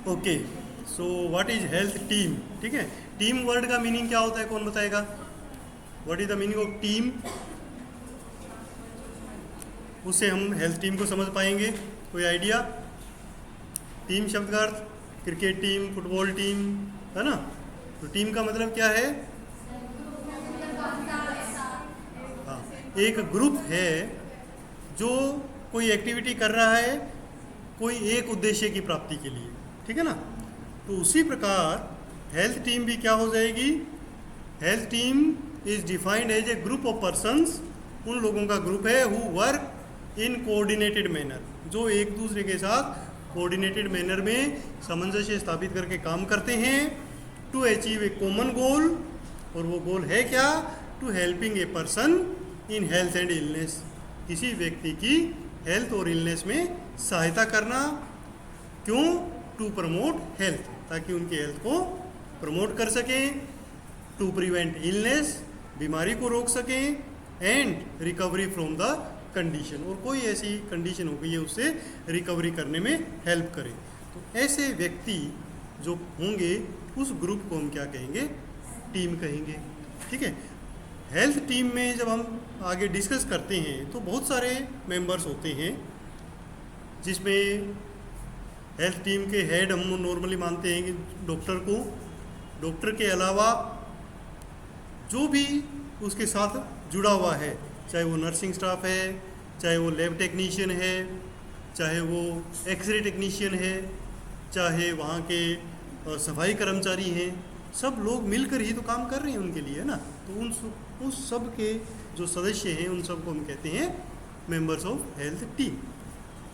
Okay, so what is health team? ठीक है, team word का मीनिंग क्या होता है, कौन बताएगा? What is the meaning of team? उससे हम हेल्थ टीम को समझ पाएंगे। कोई आइडिया? टीम शब्द का अर्थ क्रिकेट टीम, फुटबॉल टीम, है ना? तो टीम का मतलब क्या है? हाँ, एक ग्रुप है जो कोई एक्टिविटी कर रहा है कोई एक उद्देश्य की प्राप्ति के लिए, ठीक है ना? तो उसी प्रकार हेल्थ टीम भी क्या हो जाएगी? Health team is defined as a group of persons, उन लोगों का ग्रुप है who work in coordinated manner, जो एक दूसरे के साथ कोऑर्डिनेटेड मैनर में सामंजस्य स्थापित करके काम करते हैं to achieve a common goal. और वो गोल है क्या? To helping a person in health and illness, किसी व्यक्ति की हेल्थ और इलनेस में सहायता करना। क्यों? टू प्रमोट हेल्थ, ताकि उनकी हेल्थ को प्रमोट कर सकें, टू प्रिवेंट इलनेस, बीमारी को रोक सकें, and recovery from the condition, और कोई ऐसी कंडीशन हो गई है उससे रिकवरी करने में हेल्प करे। तो ऐसे व्यक्ति जो होंगे उस ग्रुप को हम क्या कहेंगे? टीम कहेंगे। ठीक है, हेल्थ टीम में जब हम आगे डिस्कस करते हैं तो बहुत सारे मेंबर्स होते हैं, जिसमें हेल्थ टीम के हेड हम नॉर्मली मानते हैं कि डॉक्टर को, डॉक्टर के अलावा जो भी उसके साथ जुड़ा हुआ है, चाहे वो नर्सिंग स्टाफ है, चाहे वो लैब टेक्नीशियन है, चाहे वो एक्सरे टेक्नीशियन है, चाहे वहाँ के सफाई कर्मचारी हैं, सब लोग मिलकर ही तो काम कर रहे हैं उनके लिए, है ना? तो उस सब के जो सदस्य हैं उन सबको हम कहते हैं मेंबर्स ऑफ हेल्थ टीम।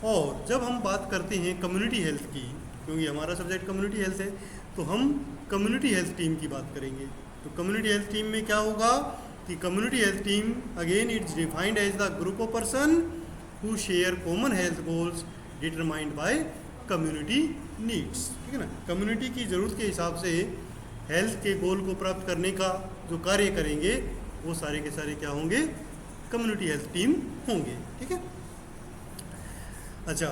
और जब हम बात करते हैं कम्युनिटी हेल्थ की, क्योंकि हमारा सब्जेक्ट कम्युनिटी हेल्थ है, तो हम कम्युनिटी हेल्थ टीम की बात करेंगे। तो कम्युनिटी हेल्थ टीम में क्या होगा कि community health team again it's defined as the group of person who share common health goals determined by community needs. ठीक है ना? कम्युनिटी की ज़रूरत के हिसाब से हेल्थ के गोल को प्राप्त करने का जो कार्य करेंगे वो सारे के सारे क्या होंगे? कम्युनिटी हेल्थ टीम होंगे। ठीक है, अच्छा,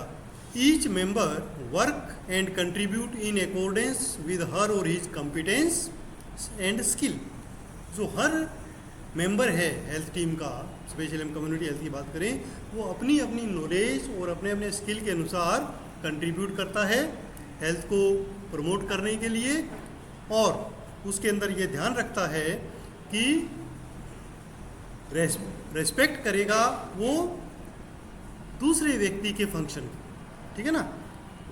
each member work and contribute in accordance with her और हिज कॉम्पिटेंस एंड स्किल। जो हर मेंबर है हेल्थ टीम का, स्पेशली हम कम्युनिटी हेल्थ की बात करें, वो अपनी अपनी नॉलेज और अपने अपने स्किल के अनुसार कंट्रीब्यूट करता है हेल्थ को प्रमोट करने के लिए, और उसके अंदर ये ध्यान रखता है कि रेस्पेक्ट करेगा वो दूसरे व्यक्ति के फंक्शन। ठीक है ना?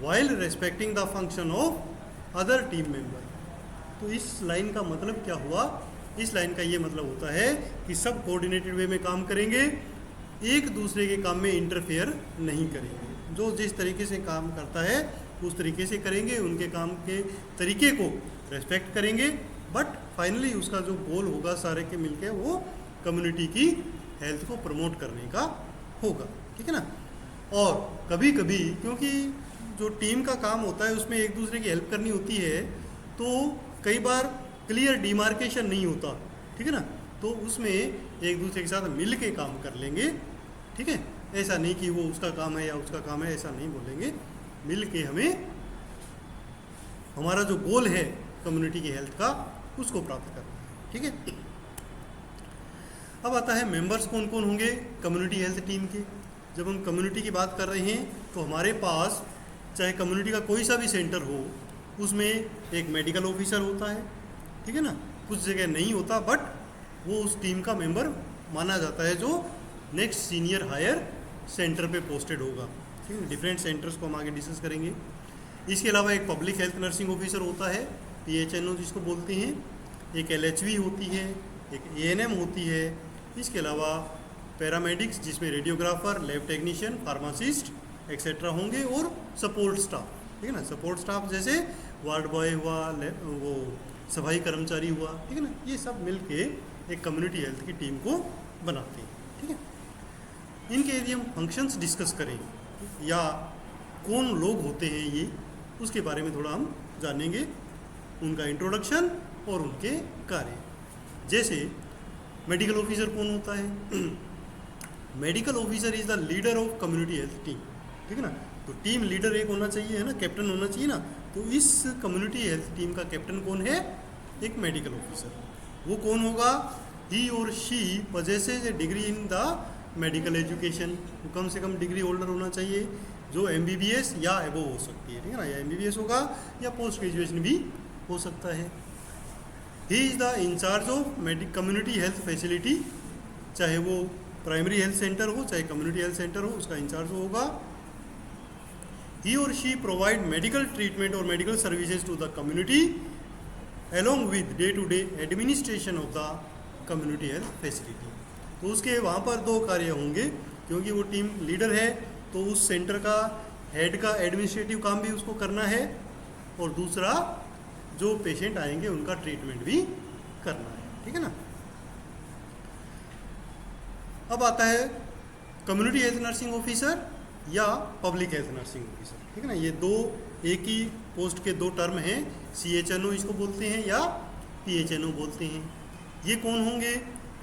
While respecting the function of other team member. तो इस लाइन का मतलब क्या हुआ? इस लाइन का ये मतलब होता है कि सब कोऑर्डिनेटेड वे में काम करेंगे, एक दूसरे के काम में इंटरफेयर नहीं करेंगे। जो जिस तरीके से काम करता है उस तरीके से करेंगे, उनके काम के तरीके को रेस्पेक्ट करेंगे, बट फाइनली उसका जो गोल होगा सारे के मिलके वो कम्युनिटी की हेल्थ को प्रमोट करने का होगा। ठीक है ना? और कभी कभी क्योंकि जो टीम का काम होता है उसमें एक दूसरे की हेल्प करनी होती है, तो कई बार क्लियर डिमार्केशन नहीं होता। ठीक है ना? तो उसमें एक दूसरे के साथ मिल के काम कर लेंगे। ठीक है, ऐसा नहीं कि वो उसका काम है या उसका काम है, ऐसा नहीं बोलेंगे। मिल के हमें हमारा जो गोल है कम्युनिटी की हेल्थ का उसको प्राप्त करना है। ठीक है, अब आता है मेंबर्स कौन कौन होंगे कम्युनिटी हेल्थ टीम के। जब हम कम्युनिटी की बात कर रहे हैं तो हमारे पास चाहे कम्युनिटी का कोई सा भी सेंटर हो, उसमें एक मेडिकल ऑफिसर होता है। ठीक है ना? कुछ जगह नहीं होता, बट वो उस टीम का मेंबर माना जाता है जो नेक्स्ट सीनियर हायर सेंटर पे पोस्टेड होगा। ठीक है, डिफरेंट सेंटर्स को हम आगे डिस्कस करेंगे। इसके अलावा एक पब्लिक हेल्थ नर्सिंग ऑफिसर होता है, PHNO जिसको बोलते हैं, एक LHV होती है, एक ANM होती है। इसके अलावा पैरामेडिक्स जिसमें radiographer, lab technician, pharmacist etcetera होंगे, और सपोर्ट स्टाफ। ठीक है ना? सपोर्ट स्टाफ जैसे वार्ड बॉय हुआ, वो सफाई कर्मचारी हुआ। ठीक है ना? ये सब मिलके एक कम्युनिटी हेल्थ की टीम को बनाते हैं। ठीक है, इनके यदि हम फंक्शंस डिस्कस करें या कौन लोग होते हैं ये, उसके बारे में थोड़ा हम जानेंगे, उनका इंट्रोडक्शन और उनके कार्य। जैसे मेडिकल ऑफिसर कौन होता है? Medical officer is the leader of community health team. ठीक है ना? तो टीम लीडर एक होना चाहिए, है ना, कैप्टन होना चाहिए ना। तो इस कम्युनिटी हेल्थ टीम का कैप्टन कौन है? एक मेडिकल ऑफिसर। वो कौन होगा? ही और she possesses A degree in the medical education. तो कम से कम डिग्री होल्डर होना चाहिए, जो MBBS या एबो हो सकती है, ठीक है ना, या MBBS होगा या पोस्ट ग्रेजुएशन भी हो सकता है। He is the in-charge of community health facility, चाहे वो प्राइमरी हेल्थ सेंटर हो चाहे कम्युनिटी हेल्थ सेंटर हो, उसका इंचार्ज होगा। ही और शी प्रोवाइड मेडिकल ट्रीटमेंट और medical services to the community along with day to day administration of the community health facility. तो उसके वहाँ पर दो कार्य होंगे, क्योंकि वो टीम लीडर है तो उस सेंटर का हेड का एडमिनिस्ट्रेटिव काम भी उसको करना है, और दूसरा जो पेशेंट आएंगे उनका ट्रीटमेंट भी करना है, ठीक है ना। अब आता है कम्युनिटी हेल्थ नर्सिंग ऑफिसर या पब्लिक हेल्थ नर्सिंग ऑफिसर, ठीक है ना। ये दो एक ही पोस्ट के दो टर्म हैं, CHNO इसको बोलते हैं या PHNO बोलते हैं। ये कौन होंगे?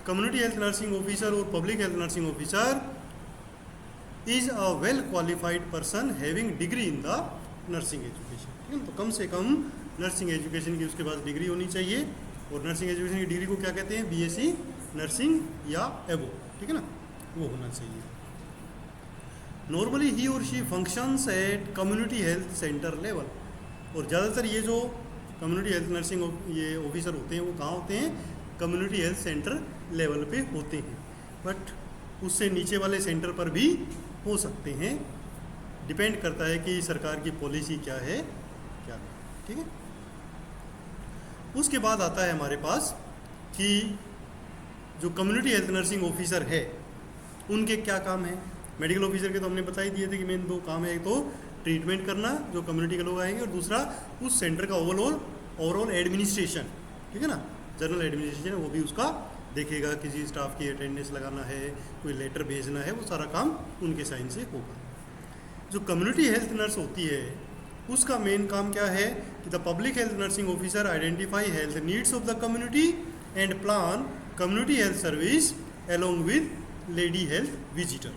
कम्युनिटी हेल्थ नर्सिंग ऑफिसर और public health nursing officer is a well qualified person having degree in the nursing education, ठीक है ना। तो कम से कम नर्सिंग एजुकेशन की उसके पास डिग्री होनी चाहिए, और नर्सिंग एजुकेशन की डिग्री को क्या कहते हैं? BSc नर्सिंग या एबो, ठीक है ना, वो होना चाहिए। नॉर्मली ही और she functions eight community health centre level, और ज़्यादातर ये जो कम्युनिटी हेल्थ नर्सिंग ये ऑफिसर होते हैं वो कहाँ होते हैं? कम्युनिटी हेल्थ सेंटर लेवल पे होते हैं, बट उससे नीचे वाले सेंटर पर भी हो सकते हैं, डिपेंड करता है कि सरकार की पॉलिसी क्या है क्या नहीं, ठीक है। उसके बाद आता है हमारे पास कि जो कम्युनिटी हेल्थ नर्सिंग ऑफिसर है उनके क्या काम हैं। मेडिकल ऑफिसर के तो हमने बता ही दिए थे कि मेन दो काम है, एक तो ट्रीटमेंट करना जो कम्युनिटी के लोग आएंगे, और दूसरा उस सेंटर का ओवरऑल एडमिनिस्ट्रेशन, ठीक है ना, जनरल एडमिनिस्ट्रेशन है वो भी उसका देखेगा, किसी स्टाफ की अटेंडेंस लगाना है, कोई लेटर भेजना है, वो सारा काम उनके साइन से होगा। जो कम्युनिटी हेल्थ नर्स होती है उसका मेन काम क्या है कि the public health nursing officer identify health needs of the community and plan community health service along with lady health visitor.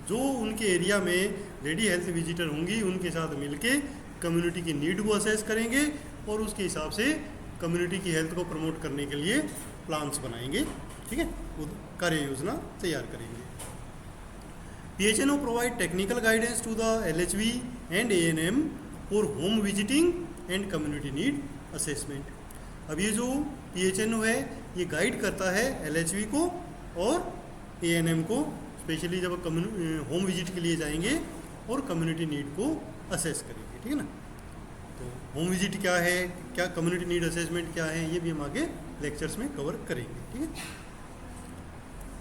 जो उनके एरिया में लेडी हेल्थ विजिटर होंगी उनके साथ मिलके कम्युनिटी की नीड को असेस करेंगे, और उसके हिसाब से कम्युनिटी की हेल्थ को प्रमोट करने के लिए प्लान्स बनाएंगे, ठीक है, वो कार्य योजना तैयार करेंगे। PHNO provide technical guidance to the LHV and ANM for home visiting and community need assessment. अब ये जो PHNO है ये गाइड करता है LHV को और ANM को, स्पेशली जब होम विजिट के लिए जाएंगे और कम्युनिटी नीड को असेस करेंगे, ठीक है ना। तो होम विजिट क्या है, क्या कम्युनिटी नीड असेसमेंट क्या है, ये भी हम आगे लेक्चर्स में कवर करेंगे, ठीक है।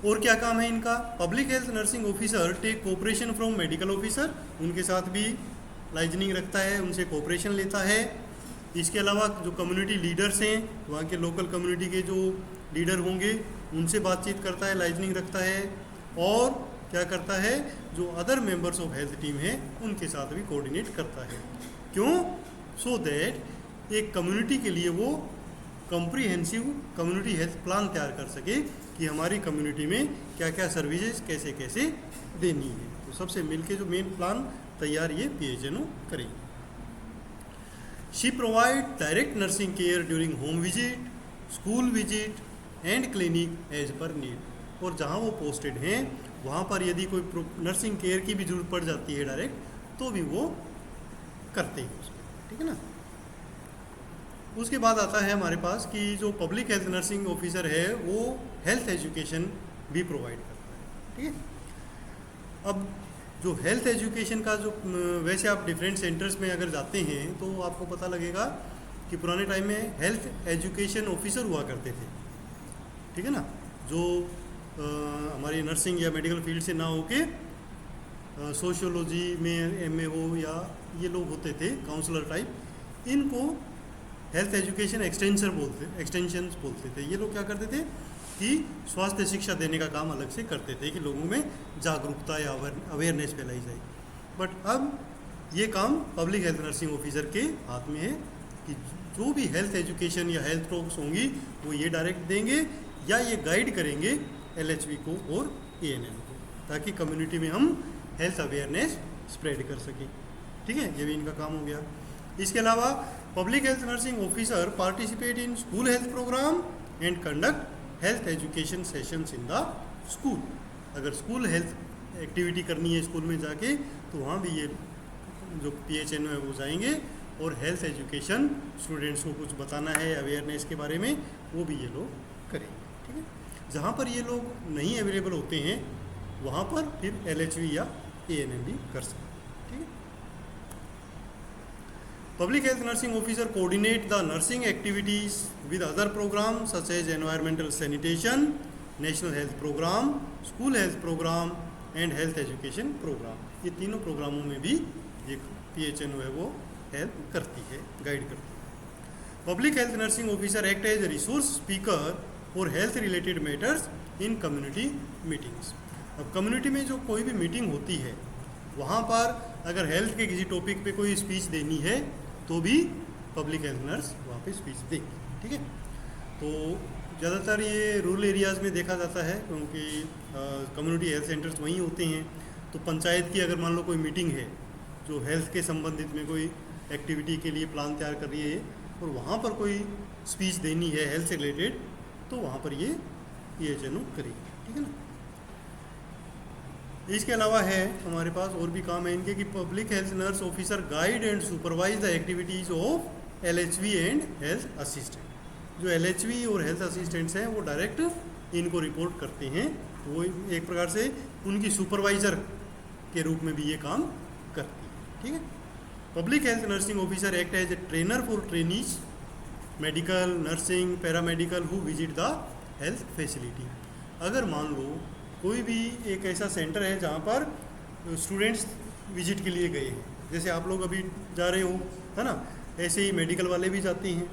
और क्या काम है इनका? Public health nursing officer take cooperation from medical officer, उनके साथ भी लाइजनिंग रखता है, उनसे कोऑपरेशन लेता है। इसके अलावा जो कम्युनिटी लीडर्स हैं वहाँ के लोकल कम्युनिटी के जो लीडर होंगे उनसे बातचीत करता है, लाइजनिंग रखता है, और क्या करता है जो other members of health team है उनके साथ भी कोऑर्डिनेट करता है। क्यों? सो दैट एक कम्युनिटी के लिए वो कॉम्प्रिहेंसिव कम्युनिटी हेल्थ प्लान तैयार कर सके कि हमारी कम्युनिटी में क्या क्या सर्विसेज कैसे कैसे देनी है। तो सबसे मिलके जो मेन प्लान तैयार ये PHNO करेंगे। She provide direct nursing care during home visit, school visit and clinic as per need. और जहाँ वो पोस्टेड हैं वहाँ पर यदि कोई नर्सिंग केयर की भी जरूरत पड़ जाती है डायरेक्ट तो भी वो करते हैं उसको, ठीक है ना। उसके बाद आता है हमारे पास कि जो पब्लिक हेल्थ नर्सिंग ऑफिसर है वो हेल्थ एजुकेशन भी प्रोवाइड करता है, ठीक है। अब जो हेल्थ एजुकेशन का जो वैसे आप डिफरेंट सेंटर्स में अगर जाते हैं तो आपको पता लगेगा कि पुराने टाइम में हेल्थ एजुकेशन ऑफिसर हुआ करते थे, ठीक है ना, जो हमारी नर्सिंग या मेडिकल फील्ड से ना होके सोशियोलॉजी में MA हो या ये लोग होते थे काउंसलर टाइप, इनको हेल्थ एजुकेशन एक्सटेंशंस बोलते थे। ये लोग क्या करते थे कि स्वास्थ्य शिक्षा देने का काम अलग से करते थे कि लोगों में जागरूकता या अवेयरनेस फैलाई जाए। बट अब ये काम पब्लिक हेल्थ नर्सिंग ऑफिसर के हाथ में है कि जो भी हेल्थ एजुकेशन या हेल्थ टॉक्स होंगी वो ये डायरेक्ट देंगे या ये गाइड करेंगे LHV को और ANM को, ताकि कम्युनिटी में हम हेल्थ अवेयरनेस स्प्रेड कर सकें। ठीक है, ये भी इनका काम हो गया। इसके अलावा public health nursing officer participate in school health programme and conduct health education sessions in the school. अगर स्कूल हेल्थ एक्टिविटी करनी है स्कूल में जाके, तो वहाँ भी ये जो PHNO है वो जाएंगे और हेल्थ एजुकेशन स्टूडेंट्स को कुछ बताना है अवेयरनेस के बारे में, वो भी ये लोग करेंगे। ठीक है, जहाँ पर ये लोग नहीं अवेलेबल होते हैं वहाँ पर फिर LHV या ANM भी कर सकते हैं। ठीक है, public health nursing officer coordinate the nursing activities with other programme such as environmental sanitation, national health programme, school health programme and health education programme. ये तीनों प्रोग्रामों में भी ये PHNO है वो हेल्प करती है, गाइड करती है। Public health nursing officer act as resource speaker for health related matters in community meetings. अब कम्युनिटी में जो कोई भी मीटिंग होती है वहाँ पर अगर हेल्थ के किसी टॉपिक पे कोई स्पीच देनी है तो भी पब्लिक हेल्थ नर्स वहाँ पे स्पीच देगी। ठीक है, तो ज़्यादातर ये रूरल एरियाज़ में देखा जाता है क्योंकि कम्युनिटी हेल्थ सेंटर्स वहीं होते हैं। तो पंचायत की अगर मान लो कोई मीटिंग है जो हेल्थ के संबंधित में कोई एक्टिविटी के लिए प्लान तैयार कर रही है और वहाँ पर कोई स्पीच देनी है हेल्थ से रिलेटेड, तो वहाँ पर ये PHNO करेगी। ठीक है ना, इसके अलावा है हमारे पास और भी काम है इनके कि public health nurse officer guide and supervise the activities of LHV and health assistant. जो LHV और हेल्थ असिस्टेंट्स हैं वो डायरेक्ट इनको रिपोर्ट करते हैं, वो एक प्रकार से उनकी सुपरवाइज़र के रूप में भी ये काम करती है। ठीक है, public health nursing officer act as a trainer for trainees medical nursing paramedical who visit the health facility. अगर मान लो कोई भी एक ऐसा सेंटर है जहाँ पर स्टूडेंट्स विजिट के लिए गए हैं, जैसे आप लोग अभी जा रहे हो है ना, ऐसे ही मेडिकल वाले भी जाते हैं,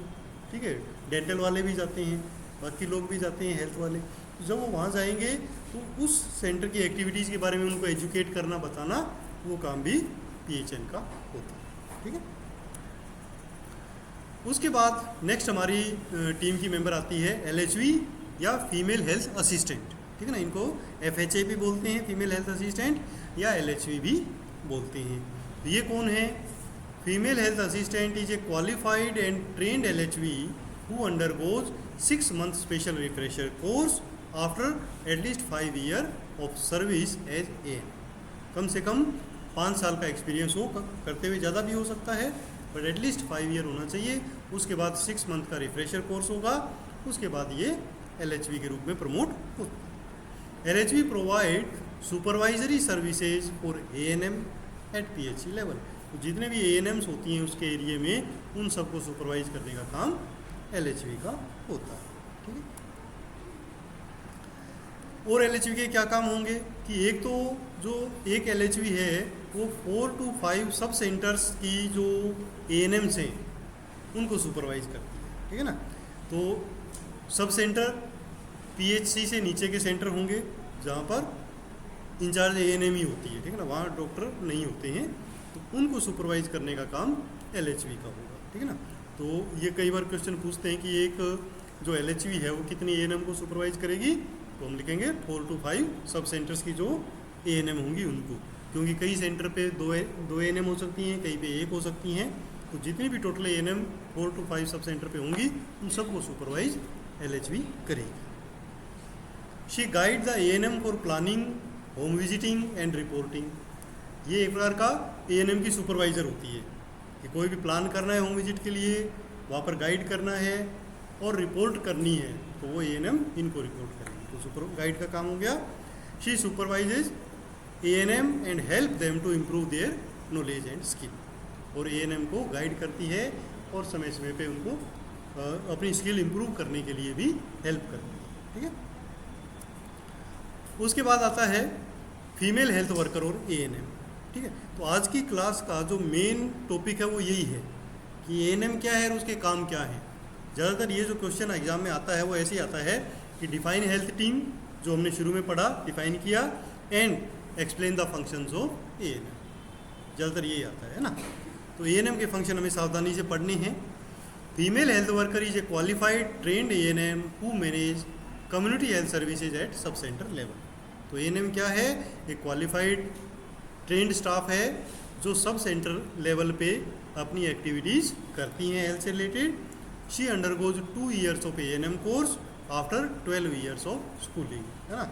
ठीक है, डेंटल वाले भी जाते हैं, बाकी लोग भी जाते हैं हेल्थ वाले। तो जब वो वहाँ जाएंगे तो उस सेंटर की एक्टिविटीज़ के बारे में उनको एजुकेट करना बताना, वो काम भी PHN का होता है। ठीक है, उसके बाद नेक्स्ट हमारी टीम की मेंबर आती है LHV या फीमेल हेल्थ असिस्टेंट। ठीक है ना, इनको FHA भी बोलते हैं फीमेल हेल्थ असिस्टेंट, या LHV भी बोलते हैं। तो ये कौन है? Female health assistant is a qualified and trained LHV who undergoes 6 month special refresher course after at least 5 year of service as AN। कम से कम 5 साल का एक्सपीरियंस हो, करते हुए ज़्यादा भी हो सकता है, बट एटलीस्ट 5 year होना चाहिए। उसके बाद 6 month का रिफ्रेशर कोर्स होगा, उसके बाद ये LHV के रूप में प्रमोट होता है। LHV provide supervisory services for ANM at PHC level. तो जितने भी ANMs होती हैं उसके एरिए में उन सबको सुपरवाइज करने का काम LHV का होता है। ठीक है, और LHV के क्या काम होंगे कि एक तो जो एक LHV है वो 4 to 5 सब सेंटर्स की जो ANMs हैं उनको सुपरवाइज करती है। ठीक है ना, तो सब सेंटर PHC से नीचे के सेंटर होंगे जहाँ पर इंचार्ज ANM ही होती है। ठीक है ना, वहाँ डॉक्टर नहीं होते हैं, तो उनको सुपरवाइज करने का काम LHV का होगा। ठीक है ना, तो ये कई बार क्वेश्चन पूछते हैं कि एक जो LHV है वो कितनी ANM को सुपरवाइज करेगी, तो हम लिखेंगे 4 to 5 सब सेंटर्स की जो ANM होंगी उनको, क्योंकि कई सेंटर पे दो ANM हो सकती हैं, कहीं पे 1 हो सकती हैं। तो जितनी भी total ANM 4 to 5 sub centre पे होंगी उन सबको सुपरवाइज LHV करेगी। She guide the ANM for planning, home visiting and reporting. ये एक प्रकार का ANM की सुपरवाइज़र होती है कि कोई भी प्लान करना है होम विजिट के लिए, वहाँ पर गाइड करना है और रिपोर्ट करनी है, तो वो ANM इनको रिपोर्ट करेंगे। तो सुपर गाइड का काम हो गया। She supervises ANM and help them to improve their knowledge and skill. और ANM को गाइड करती है और समय समय पे उनको अपनी स्किल इम्प्रूव करने के लिए भी हेल्प करती है। ठीक है, उसके बाद आता है फीमेल हेल्थ वर्कर और ANM। ठीक है, तो आज की क्लास का जो मेन टॉपिक है वो यही है कि ANM क्या है और उसके काम क्या है। ज़्यादातर ये जो क्वेश्चन एग्जाम में आता है वो ऐसे ही आता है कि डिफाइन हेल्थ टीम, जो हमने शुरू में पढ़ा, डिफाइन किया, and explain the functions of ANM। ज़्यादातर यही आता है ना। तो ANM के फंक्शन हमें सावधानी से पढ़ने हैं। Female health worker is a qualified trend ANM who manage community health services at sub centre level. तो ANM क्या है? एक क्वालिफाइड ट्रेंड स्टाफ है जो सब सेंटर लेवल पे अपनी एक्टिविटीज़ करती हैं हेल्थ से related. She undergoes 2 years of ANM course after 12 years of schooling, है ना।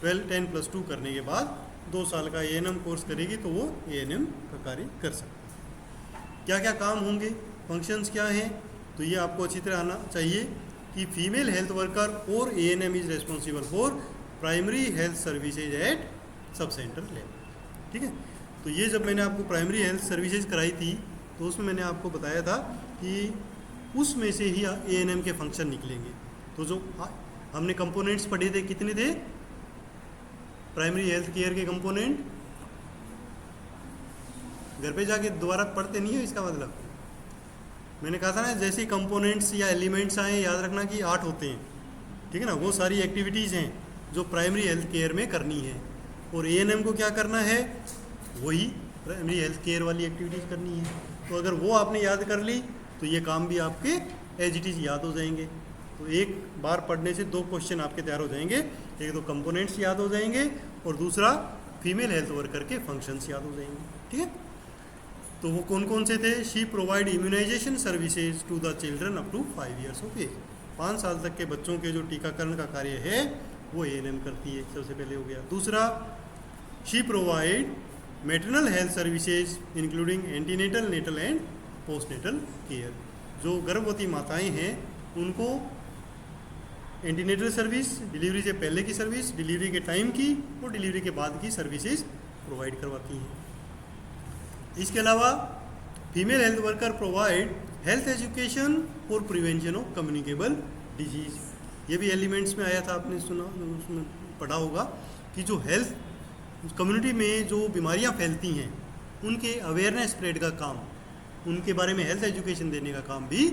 10+2 करने के बाद 2 साल का ANM कोर्स करेगी तो वो ANM का कार्य कर सकती है। क्या क्या काम होंगे, फंक्शंस क्या हैं, तो ये आपको अच्छी तरह आना चाहिए कि फीमेल हेल्थ वर्कर और ANM is responsible for primary health services at sub centre level, ठीक है। तो ये जब मैंने आपको प्राइमरी हेल्थ सर्विसेज कराई थी तो उसमें मैंने आपको बताया था कि उसमें से ही ANM के फंक्शन निकलेंगे। तो जो हमने कंपोनेंट्स पढ़े थे कितने थे प्राइमरी हेल्थ केयर के कंपोनेंट, घर पे जाके दोबारा पढ़ते नहीं है, इसका मतलब मैंने कहा था ना जैसे कंपोनेंट्स या एलिमेंट्स आए याद रखना कि 8 होते हैं, ठीक है ना। वो सारी एक्टिविटीज़ हैं जो प्राइमरी हेल्थ केयर में करनी है और ANM को क्या करना है, वही प्राइमरी हेल्थ केयर वाली एक्टिविटीज़ करनी है। तो अगर वो आपने याद कर ली तो ये काम भी आपके एज इट इज़ याद हो जाएंगे। तो एक बार पढ़ने से 2 क्वेश्चन आपके तैयार हो जाएंगे, एक तो कंपोनेंट्स याद हो जाएंगे और दूसरा फीमेल हेल्थ वर्कर के फंक्शंस याद हो जाएंगे, ठीक है। तो वो कौन कौन से थे, she provide immunization services to the children up to 5 years of age. 5 साल तक के बच्चों के जो टीकाकरण का कार्य है वो ANM करती है, सबसे पहले हो गया। दूसरा, she provide maternal health services including antenatal, natal and postnatal care. जो गर्भवती माताएं हैं उनको एंटीनेटल सर्विस, डिलीवरी से पहले की सर्विस, डिलीवरी के टाइम की और डिलीवरी के बाद की सर्विसेज प्रोवाइड करवाती हैं। इसके अलावा female health worker provide health education for prevention of communicable disease. ये भी एलिमेंट्स में आया था, आपने सुना, उसमें पढ़ा होगा कि जो हेल्थ कम्युनिटी में जो बीमारियां फैलती हैं उनके अवेयरनेस स्प्रेड का काम, उनके बारे में हेल्थ एजुकेशन देने का काम भी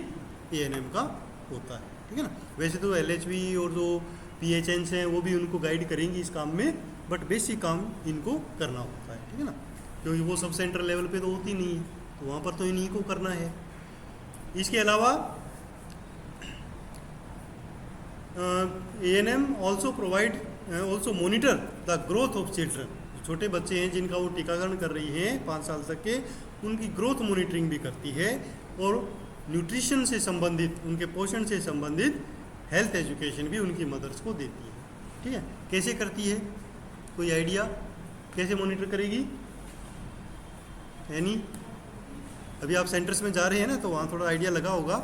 ANM का होता है, ठीक है ना। वैसे तो LHV और जो PHNs हैं वो भी उनको गाइड करेंगी इस काम में, बट बेसिक काम इनको करना होता है, ठीक है ना, क्योंकि वो सब सेंटर लेवल पे तो होती नहीं है, तो वहाँ पर तो इन्हीं को करना है। इसके अलावा ANM also provide also monitor the growth of children. छोटे बच्चे हैं जिनका वो टीकाकरण कर रही हैं 5 साल तक के, उनकी ग्रोथ मॉनिटरिंग भी करती है और न्यूट्रिशन से संबंधित, उनके पोषण से संबंधित हेल्थ एजुकेशन भी उनकी मदर्स को देती है, ठीक है। कैसे करती है, कोई आइडिया, कैसे मॉनिटर करेगी? है नहीं, अभी आप सेंटर्स में जा रहे हैं ना तो वहाँ थोड़ा आइडिया लगा होगा।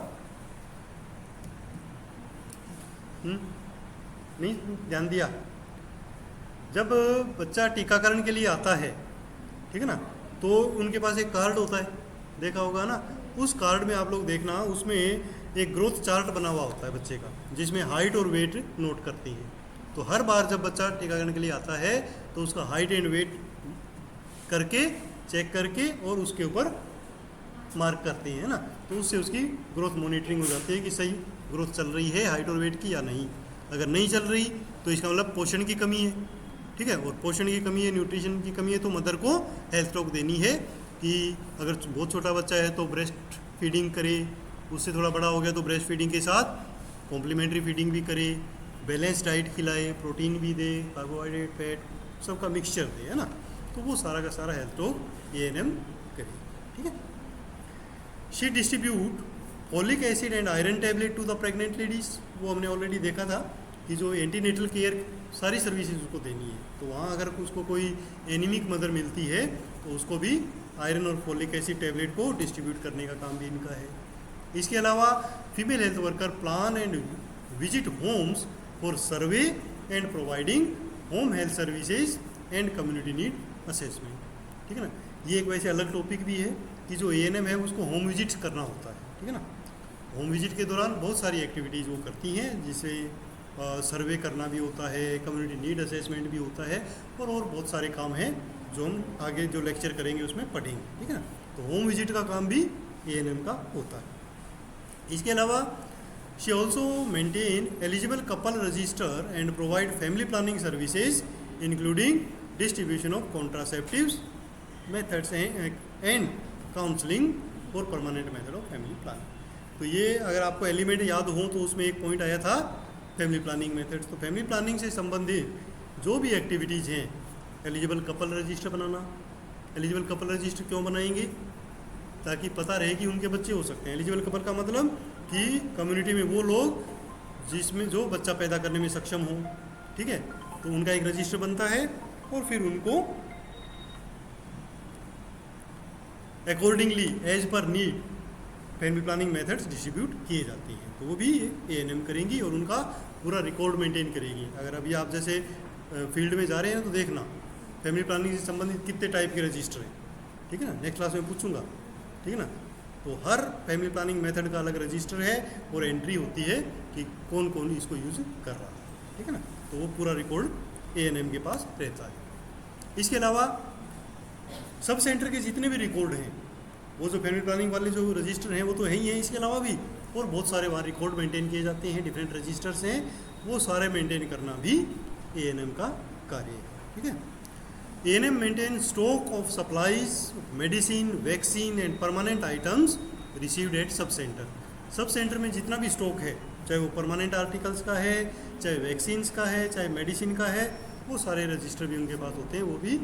नहीं ध्यान दिया? जब बच्चा टीकाकरण के लिए आता है, ठीक है ना, तो उनके पास एक कार्ड होता है, देखा होगा ना। उस कार्ड में आप लोग देखना, उसमें एक ग्रोथ चार्ट बना हुआ होता है बच्चे का, जिसमें हाइट और वेट नोट करती हैं। तो हर बार जब बच्चा टीकाकरण के लिए आता है तो उसका हाइट एंड वेट करके, चेक करके और उसके ऊपर मार्क करते हैं ना, तो उससे उसकी ग्रोथ मॉनिटरिंग हो जाती है कि सही ग्रोथ चल रही है हाइट और वेट की या नहीं। अगर नहीं चल रही तो इसका मतलब पोषण की कमी है, ठीक है। और पोषण की कमी है, न्यूट्रिशन की कमी है, तो मदर को हेल्थ टॉक देनी है कि अगर बहुत छोटा बच्चा है तो ब्रेस्ट फीडिंग करे, उससे थोड़ा बड़ा हो गया तो ब्रेस्ट फीडिंग के साथ कॉम्प्लीमेंट्री फीडिंग भी करे, बैलेंस डाइट खिलाए, प्रोटीन भी दे, कार्बोहाइड्रेट, फैट सबका मिक्सचर दे, है ना। तो वो सारा का सारा हेल्थ टॉक ANM करे, ठीक है। She distribute folic acid and iron tablet to the pregnant ladies. वो हमने ऑलरेडी देखा था कि जो एंटीनेटल केयर सारी सर्विसेज उसको देनी है, तो वहाँ अगर उसको कोई एनीमिक मदर मिलती है तो उसको भी आयरन और फॉलिक एसिड टैबलेट को डिस्ट्रीब्यूट करने का काम भी इनका है। इसके अलावा female health worker plan and visit Holmes for survey and providing home health services and community need assessment, ठीक है ना। ये एक वैसे अलग टॉपिक भी है कि जो ANM है उसको होम विजिट्स करना होता है, ठीक है ना। होम विजिट के दौरान बहुत सारी एक्टिविटीज़ वो करती हैं, जिसे सर्वे करना भी होता है, कम्युनिटी नीड असेसमेंट भी होता है और बहुत सारे काम हैं जो हम आगे जो लेक्चर करेंगे उसमें पढ़ेंगे, ठीक है ना। तो होम विजिट का काम भी ANM का होता है। इसके अलावा she also maintain eligible couple register and provide family planning services including distribution of contraceptives methods and counselling for permanent method of family planning. तो ये अगर आपको एलिमेंट याद हो तो उसमें एक पॉइंट आया था फैमिली प्लानिंग मेथड्स। तो फैमिली प्लानिंग से संबंधित जो भी एक्टिविटीज़ हैं, एलिजिबल कपल रजिस्टर बनाना, एलिजिबल कपल रजिस्टर क्यों बनाएंगे? ताकि पता रहे कि उनके बच्चे हो सकते हैं। एलिजिबल कपल का मतलब कि कम्युनिटी में वो लोग जिसमें जो बच्चा पैदा करने में सक्षम हो, ठीक है, तो उनका एक रजिस्टर बनता है और फिर उनको accordingly as per need family planning methods distribute किए जाते हैं। तो वो भी एएनएम करेंगी और उनका पूरा रिकॉर्ड मेंटेन करेगी। अगर अभी आप जैसे फील्ड में जा रहे हैं तो देखना फैमिली प्लानिंग से संबंधित कितने टाइप के रजिस्टर हैं, ठीक है ना, नेक्स्ट क्लास में पूछूंगा, ठीक है ना। तो हर फैमिली प्लानिंग मेथड का अलग रजिस्टर है और एंट्री होती है कि कौन कौन इसको यूज़ कर रहा है, ठीक है ना। तो वो पूरा रिकॉर्ड एएनएम के पास रहता है। इसके अलावा सब सेंटर के जितने भी रिकॉर्ड हैं, वो जो फैमिली प्लानिंग वाले जो रजिस्टर हैं वो तो है ही हैं, इसके अलावा भी और बहुत सारे वहाँ रिकॉर्ड मेंटेन किए जाते हैं, डिफरेंट रजिस्टर्स हैं, वो सारे मेंटेन करना भी एएनएम का कार्य है, ठीक है। ANM maintain stock of supplies, medicine, vaccine and permanent items received at sub centre. Sub centre में जितना भी स्टॉक है, चाहे वो परमानेंट आर्टिकल्स का है, चाहे वैक्सीन्स का है, चाहे मेडिसिन का है, वो सारे रजिस्टर भी उनके पास होते हैं, वो भी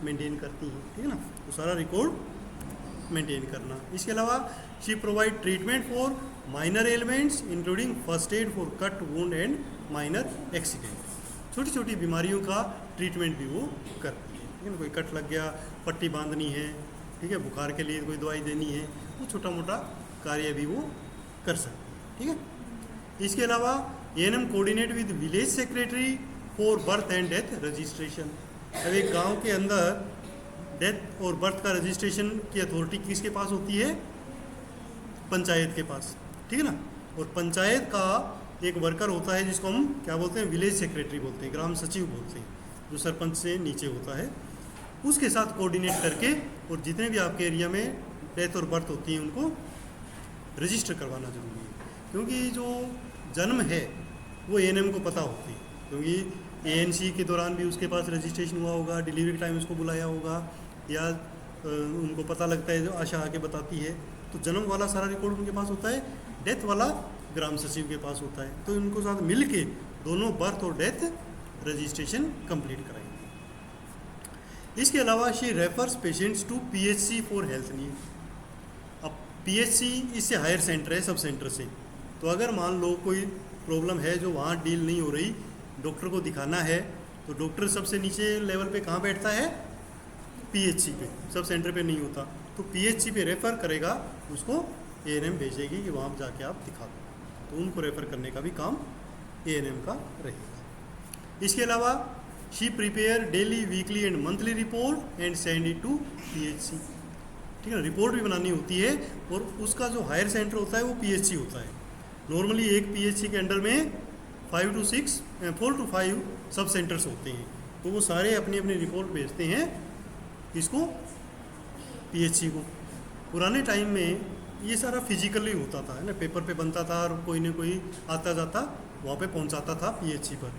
मेंटेन करती हैं, ठीक है ना। तो सारा रिकॉर्ड मेंटेन करना। इसके अलावा she provide treatment for minor elements including first aid for cut, wound and minor accident. छोटी छोटी बीमारियों का ट्रीटमेंट भी वो करती है, ठीक है ना। कोई कट लग गया, पट्टी बांधनी है, ठीक है, बुखार के लिए कोई दवाई देनी है, वो छोटा मोटा कार्य भी वो कर सकती है, ठीक है। इसके अलावा ANM coordinate with village secretary for birth and death registration. अब एक गांव के अंदर डेथ और बर्थ का रजिस्ट्रेशन की अथॉरिटी किसके पास होती है? पंचायत के पास, ठीक है ना। और पंचायत का एक वर्कर होता है जिसको हम क्या बोलते हैं? विलेज सेक्रेटरी बोलते हैं, ग्राम सचिव बोलते हैं, जो सरपंच से नीचे होता है। उसके साथ कोऑर्डिनेट करके और जितने भी आपके एरिया में डेथ और बर्थ होती हैं उनको रजिस्टर करवाना जरूरी है, क्योंकि जो जन्म है वो एएनएम को पता होती है, क्योंकि एएनसी के दौरान भी उसके पास रजिस्ट्रेशन हुआ होगा, डिलीवरी के टाइम उसको बुलाया होगा, या उनको पता लगता है, जो आशा आके बताती है। तो जन्म वाला सारा रिकॉर्ड उनके पास होता है, डेथ वाला ग्राम सचिव के पास होता है। तो इनको साथ मिल के दोनों बर्थ और डेथ रजिस्ट्रेशन कंप्लीट कराएंगे। इसके अलावा she refers patients to PHC for health need. अब पीएचसी इससे हायर सेंटर है, सब सेंटर से। तो अगर मान लो कोई प्रॉब्लम है जो वहाँ डील नहीं हो रही, डॉक्टर को दिखाना है, तो डॉक्टर सबसे नीचे लेवल पे कहाँ बैठता है? पीएचसी पे, सब सेंटर पे नहीं होता। तो पीएचसी पे रेफ़र करेगा, उसको एएनएम भेजेगी कि वहाँ जाके आप दिखा दो। तो उनको रेफ़र करने का भी काम एएनएम का रहेगा। इसके अलावा she prepare daily, weekly and monthly report and send it to PHC, ठीक है। रिपोर्ट भी बनानी होती है और उसका जो हायर सेंटर होता है वो पीएचसी होता है। नॉर्मली एक पीएचसी के अंडर में 4 to 5 सब सेंटर्स होते हैं। तो वो सारे अपनी अपनी रिपोर्ट भेजते हैं इसको, पीएचसी को। पुराने टाइम में ये सारा फिजिकली होता था, है ना, पेपर पे बनता था और कोई ना कोई आता जाता वहाँ पे पहुँचाता था पीएचसी पर।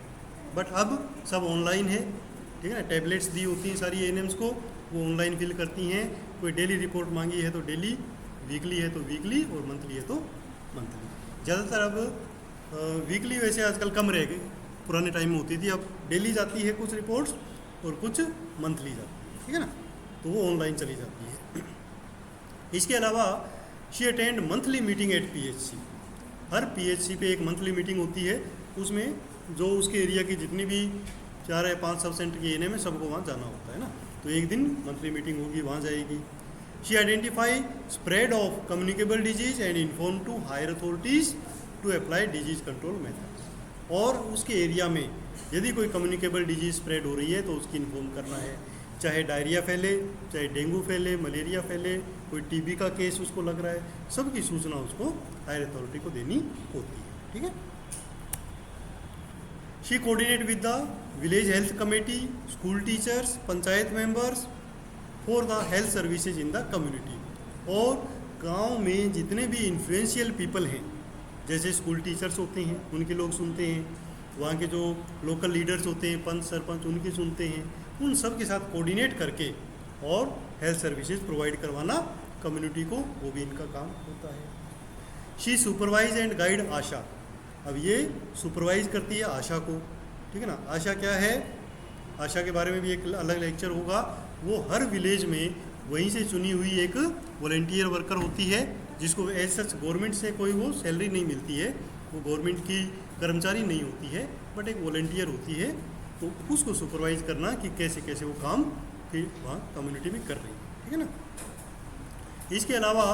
बट अब सब ऑनलाइन है, ठीक है ना। टैबलेट्स दी होती हैं सारी एएनएम्स को, वो ऑनलाइन फिल करती हैं। कोई डेली रिपोर्ट मांगी है तो डेली, वीकली है तो वीकली और मंथली है तो मंथली। ज़्यादातर अब वीकली वैसे आजकल कम रह गई, पुराने टाइम में होती थी। अब डेली जाती है कुछ रिपोर्ट्स और कुछ मंथली जाती है, ठीक है ना। तो वो ऑनलाइन चली जाती है। इसके अलावा she attend monthly meeting at PHC. Her PHC पे एक मंथली मीटिंग होती है, उसमें जो उसके एरिया की जितनी भी 4 या 5 सब सेंटर की एएनएम है, सबको वहाँ जाना होता है ना। तो एक दिन मंथली मीटिंग होगी, वहाँ जाएगी। She identify spread of communicable disease and inform to higher authorities to apply disease control methods. और उसके एरिया में यदि कोई कम्युनिकेबल डिजीज स्प्रेड हो रही है तो उसकी इन्फॉर्म करना है, चाहे डायरिया फैले, चाहे डेंगू फैले, मलेरिया फैले, कोई टीबी का केस उसको लग रहा है, सबकी सूचना उसको हायर अथॉरिटी को देनी होती है, ठीक है। She coordinate with the village health committee, school teachers, panchayat members for the health services in the community. और गांव में जितने भी इन्फ्लुएंशियल पीपल हैं, जैसे स्कूल टीचर्स होते हैं, उनके लोग सुनते हैं, वहाँ के जो लोकल लीडर्स होते हैं, पंच सरपंच, उनके सुनते हैं। उन सब के साथ कोऑर्डिनेट करके और हेल्थ सर्विसेज प्रोवाइड करवाना कम्युनिटी को, वो भी इनका काम होता है। शी सुपरवाइज एंड गाइड आशा। अब ये सुपरवाइज करती है आशा को, ठीक है ना। आशा क्या है? आशा के बारे में भी एक अलग लेक्चर होगा। वो हर विलेज में वहीं से चुनी हुई एक वॉलेंटियर वर्कर होती है, जिसको एज सच गवर्नमेंट से कोई वो सैलरी नहीं मिलती है, वो गवर्नमेंट की कर्मचारी नहीं होती है, बट एक वॉलेंटियर होती है। तो उसको सुपरवाइज करना कि कैसे कैसे वो काम फिर वहाँ कम्युनिटी में कर रही है, ठीक है ना। इसके अलावा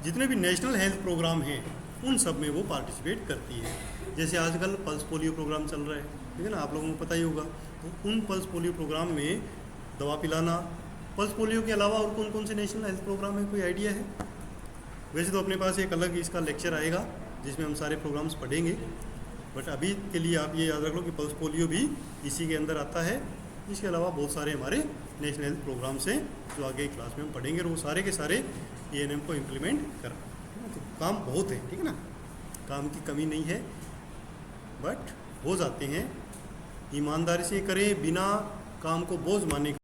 जितने भी नेशनल हेल्थ प्रोग्राम हैं उन सब में वो पार्टिसिपेट करती है। जैसे आजकल पल्स पोलियो प्रोग्राम चल रहा है, ठीक है ना, आप लोगों को पता ही होगा। तो उन पल्स पोलियो प्रोग्राम में दवा पिलाना, पल्स पोलियो के अलावा और कौन कौन से नेशनल हेल्थ प्रोग्राम है, कोई आइडिया है? वैसे तो अपने पास एक अलग इसका लेक्चर आएगा जिसमें हम सारे प्रोग्राम्स पढ़ेंगे, बट अभी के लिए आप ये याद रख लो कि पल्स पोलियो भी इसी के अंदर आता है। इसके अलावा बहुत सारे हमारे नेशनल हेल्थ प्रोग्राम्स हैं जो आगे क्लास में हम पढ़ेंगे, और वो सारे के सारे ANM को इम्प्लीमेंट करना। तो काम बहुत है, ठीक है ना, काम की कमी नहीं है, बट हो जाते हैं। ईमानदारी से करें, बिना काम को बोझ मानने